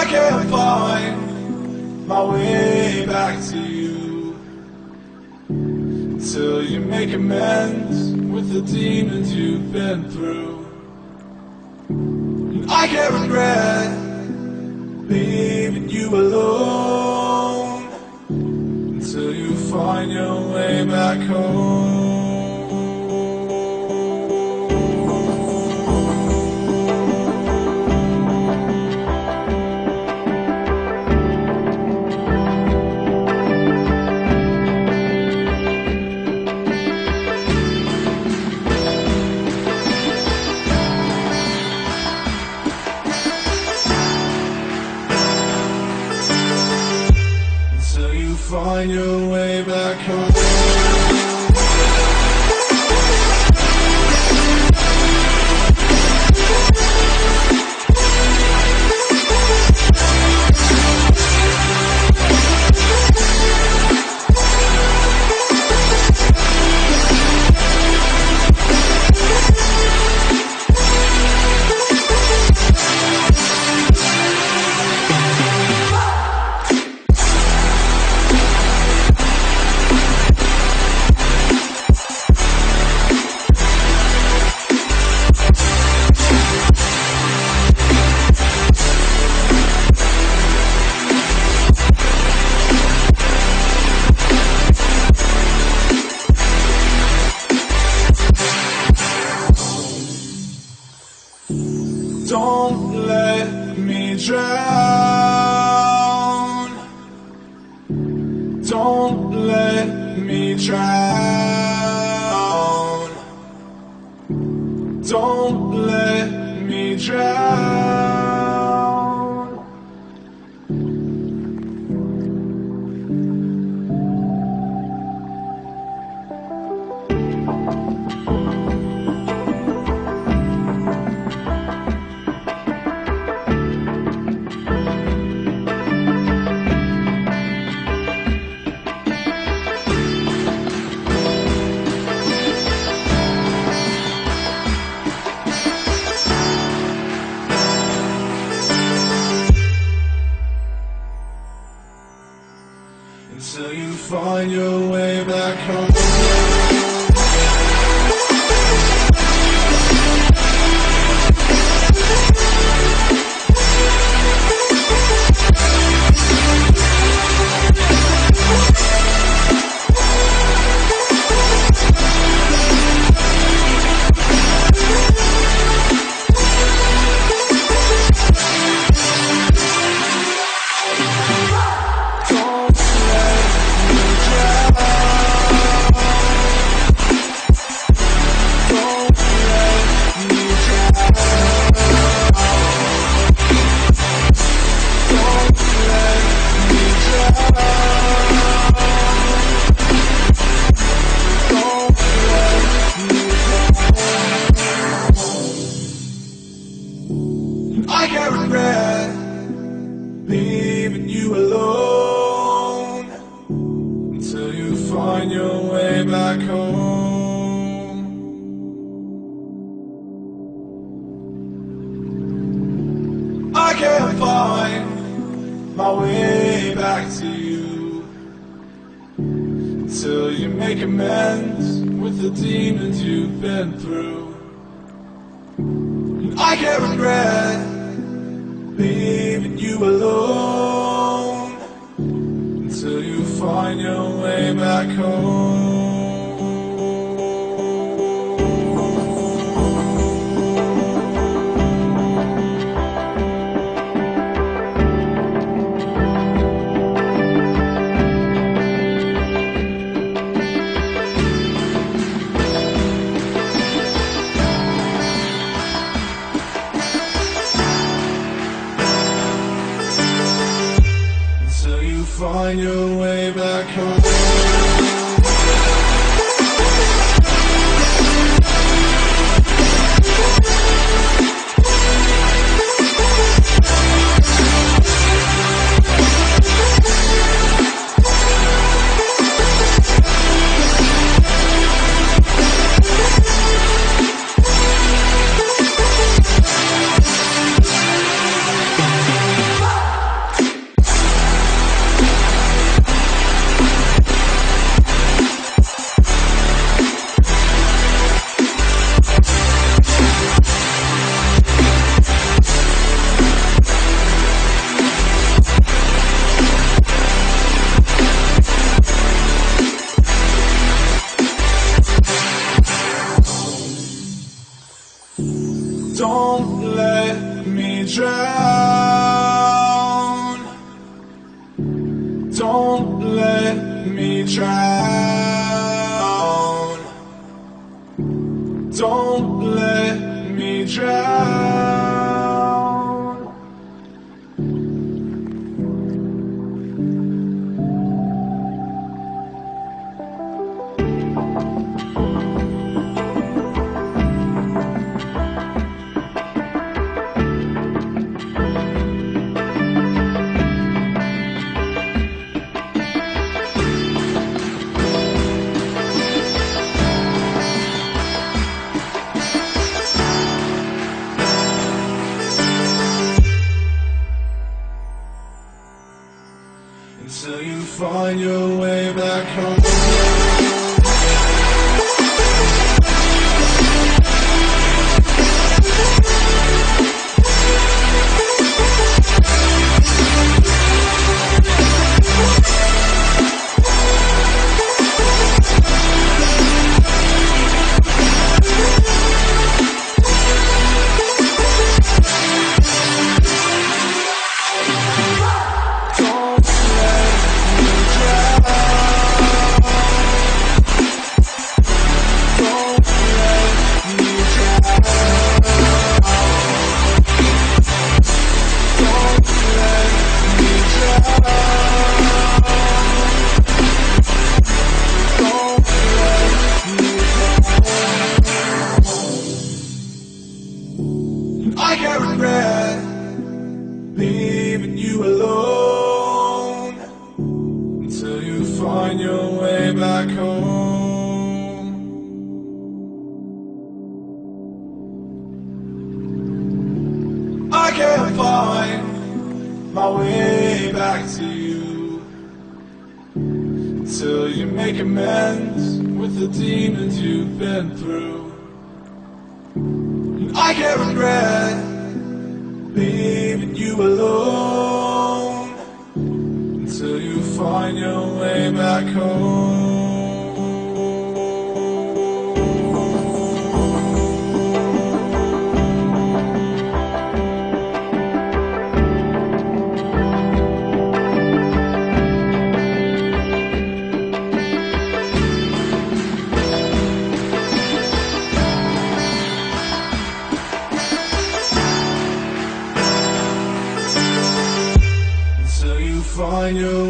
can't find my way back to you until you make amends with the demons you've been through. And I can't regret leaving you alone until you find your way back home. Find your way back home. Don't let me drown. Don't let me drown. Don't let me drown. Until you find your way back home. I can't regret leaving you alone until you find your way back home. I can't find my way back to you until you make amends with the demons you've been through. I can't regret leaving you alone until you find your way back home. Find your way back home. Don't let me drown. Don't let me drown. Don't let me drown. Until you find your way back home. I can't regret leaving you alone until you find your way back home. I can't find my way back to you until you make amends with the demons you've been through. I can't regret leaving you alone until you find your way back home. Find your